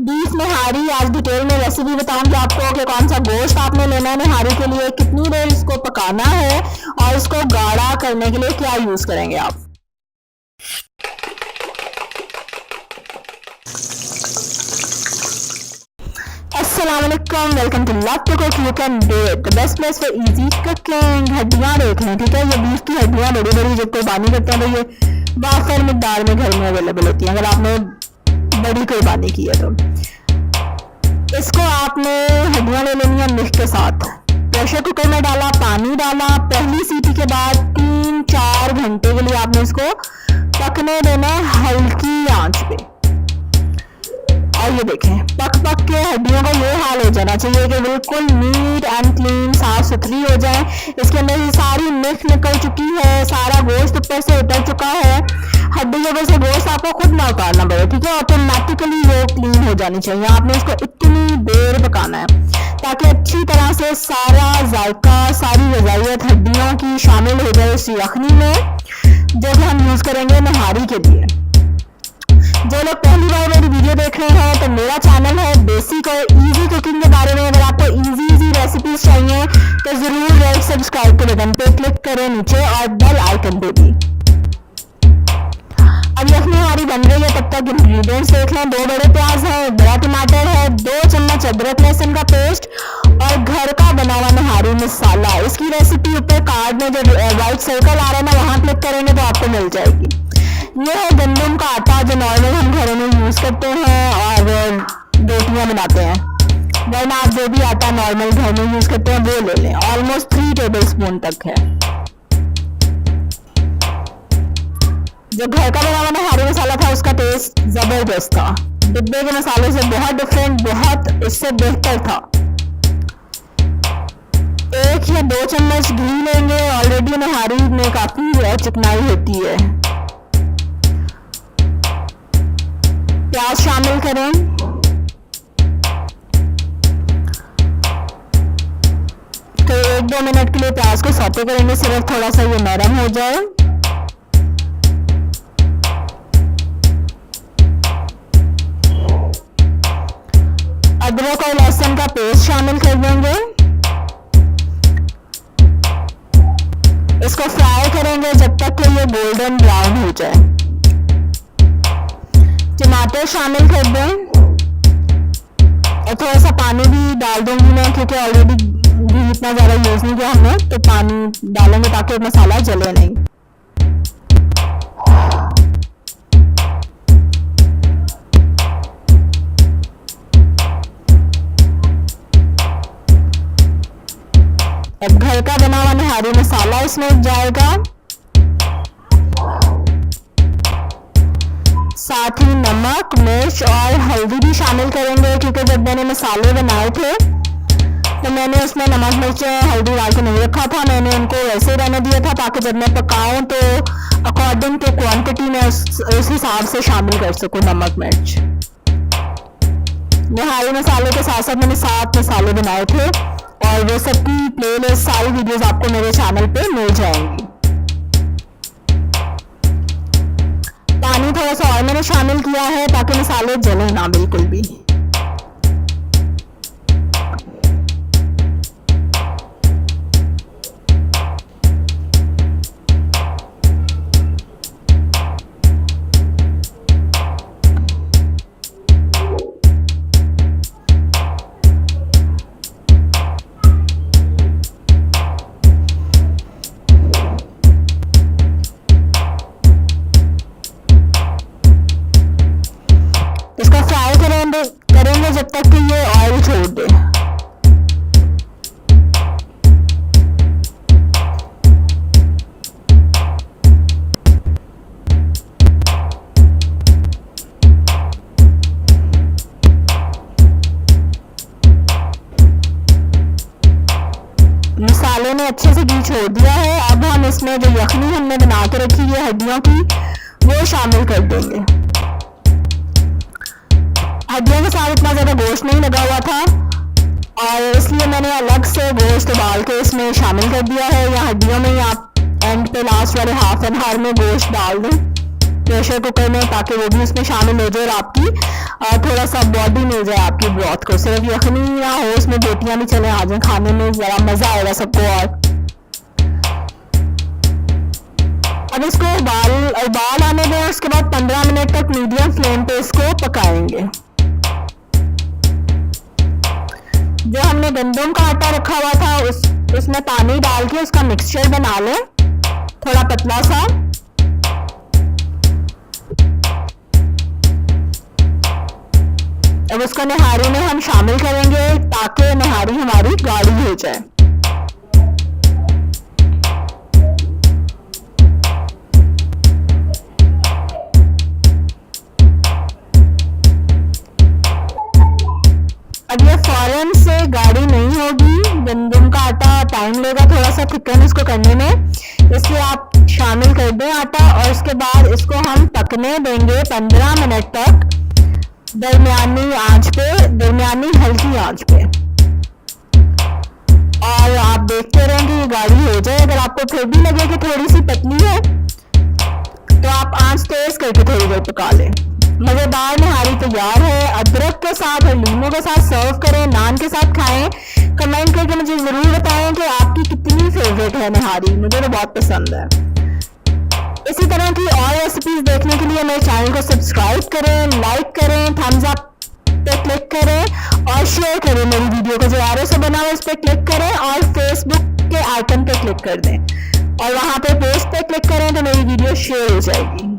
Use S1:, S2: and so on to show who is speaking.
S1: Beef निहारी आज detail में recipe बताऊंगी आपको कि कौन सा गोश्त आपने लेना है निहारी के लिए, कितनी देर इसको पकाना है और इसको गाढ़ा करने के लिए क्या यूज करेंगे आप। अस्सलाम वालेकुम, welcome to love to cook you can do it, the best place for easy cooking. हड्डियां देख लें, ठीक है, ये बीफ की हड्डियां बड़ी बड़ी जो कुर्बानी करते हैं तो ये वाफर मिकदार में घर में अवेलेबल होती हैं अगर आपने बड़ी कुर्बानी की है तो। इसको आपने हड्डियां ले लेनी है मिल्क के साथ। प्रेशर कुकर में डाला, पानी डाला, पहली सीटी के बाद 3-4 घंटे के लिए आपने इसको पकने देना है हल्की आंच पे। और ये देखें पक पक के हड्डियों का ये हाल हो जाना चाहिए कि बिल्कुल नीट एंड क्लीन साफ सुथरी हो जाए। इसके अंदर से सारी मिल्क निकल चुकी है, सारा गोश्त ऊपर से उतर चुका है। हड्डी के वजह से गोश्त आपको खुद ना उतारना पड़े, ठीक है, ऑटोमेटिकली वो क्लीन हो जानी चाहिए। आपने इसको इतनी देर पकाना है ताकि अच्छी तरह से सारा जायका, सारी गजाइत हड्डियों की शामिल हो जाए उस यखनी में जो कि हम यूज करेंगे नहारी के लिए। जो लोग पहली बार मेरी वीडियो देख रहे हैं तो मेरा चैनल है बेसिक और इजी कुकिंग के बारे में। अगर आपको इजी रेसिपीज चाहिए तो जरूर रेड सब्सक्राइब के बटन पे क्लिक करें नीचे और बेल आइकन पे भी। अब यखनी हमारी बन गई है, तब तक इंग्रेडिएंट्स देख लें। 2 बड़े प्याज है, 1 बड़ा टमाटर है, 2 चम्मच अदरक लहसुन का पेस्ट और घर का बना हुआ नहारी मसाला। इसकी रेसिपी ऊपर कार्ड में जो व्हाइट सर्कल आ रहा है ना वहां क्लिक करेंगे तो आपको मिल जाएगी। ये है गंदम का आटा जो नॉर्मल हम घरों में यूज करते हैं और रोटियां बनाते हैं। वरना आप जो भी आटा नॉर्मल घर में यूज करते हैं वो ले लें। ऑलमोस्ट 3 टेबल स्पून तक है। जो घर का बना हुआ नहारी मसाला था उसका टेस्ट जबरदस्त था, डिब्बे के मसाले से बहुत डिफरेंट, बहुत इससे बेहतर था। 1 या 2 चम्मच घी लेंगे। ऑलरेडी नहारी में काफी चिकनाई होती है। प्याज शामिल करें। तो 1-2 मिनट के लिए प्याज को सौते करेंगे, सिर्फ थोड़ा सा ये नरम हो जाए। अदरक और लहसुन का पेस्ट शामिल कर देंगे। इसको फ्राई करेंगे जब तक कि ये गोल्डन ब्राउन हो जाए। टमाटर शामिल कर दें और थोड़ा सा पानी भी डाल दूंगी मैं क्योंकि ऑलरेडी घी इतना ज़्यादा यूज़ नहीं किया हमने, तो पानी डालेंगे ताकि मसाला जले नहीं। अब घर का बना हुआ नहारी मसाला इसमें जाएगा, साथ ही नमक, मिर्च और हल्दी भी शामिल करेंगे क्योंकि जब मैंने मसाले बनाए थे तो मैंने उसमें नमक, मिर्च, हल्दी डाल के नहीं रखा था। मैंने उनको वैसे रहने दिया था ताकि जब मैं पकाऊं तो अकॉर्डिंग टू क्वांटिटी में उस हिसाब से शामिल कर सकूं नमक, मिर्च। नहारी मसाले के साथ साथ मैंने 7 मसाले बनाए थे और वो सबकी प्लेलिस्ट, सारी वीडियोस आपको मेरे चैनल पे मिल जाएंगी। पानी थोड़ा सा और मैंने शामिल किया है ताकि मसाले जले ना बिल्कुल भी। इसको फ्राई करेंगे जब तक कि ये ऑयल छोड़ दे। मसाले ने अच्छे से घी छोड़ दिया है। अब हम इसमें जो यखनी हमने बना के रखी है हड्डियों की वो शामिल कर देंगे। हड्डियों के साथ इतना ज़्यादा गोश्त नहीं लगा हुआ था और इसलिए मैंने अलग से गोश्त उबाल के इसमें शामिल कर दिया है। या हड्डियों में आप एंड पे लास्ट वाले हाफ एन आवर में गोश्त डाल दें प्रेशर कुकर में, ताकि वो भी उसमें शामिल हो जाए और आपकी थोड़ा सा बॉडी मिल जाए आपकी ब्रॉथ को। सिर्फ यखनी ना हो, उसमें बोटियां भी चले आ जाए, खाने में ज़रा मज़ा आएगा सबको। और अब इसको उबाल आने दें, उसके बाद 15 मिनट तक मीडियम फ्लेम पे इसको पकाएंगे। जो हमने गंदम का आटा रखा हुआ था उसमें पानी डाल के उसका मिक्सचर बना लें, थोड़ा पतला सा। अब उसको निहारी में हम शामिल करेंगे ताकि निहारी हमारी गाढ़ी हो जाए। अब ये फौरन से गाढ़ी नहीं होगी, गंदम का आटा टाइम लेगा थोड़ा सा थिकन इसको करने में, इसलिए आप शामिल कर दें आटा। और उसके बाद इसको हम पकने देंगे 15 मिनट तक दरमियानी आंच पे, दरमियानी हल्की आंच पे। और आप देखते रहेंगे ये गाढ़ी हो जाए। अगर आपको फिर भी लगे कि थोड़ी सी पतली है तो आप आंच तेज करके थोड़ी देर पका लें। मजेदार निहारी तैयार है। अदरक के साथ और लीमू के साथ सर्व करें, नान के साथ खाएं। कमेंट करके मुझे जरूर बताएं कि आपकी कितनी फेवरेट है निहारी, मुझे तो बहुत पसंद है। इसी तरह की और रेसिपीज देखने के लिए मेरे चैनल को सब्सक्राइब करें, लाइक करें, थम्स अप पे क्लिक करें और शेयर करें मेरी वीडियो को। जो एरो से बना हुआ उस पर क्लिक करें और फेसबुक के आइकन पे क्लिक कर दें और वहां पे पोस्ट पे क्लिक करें तो मेरी वीडियो शेयर हो जाएगी।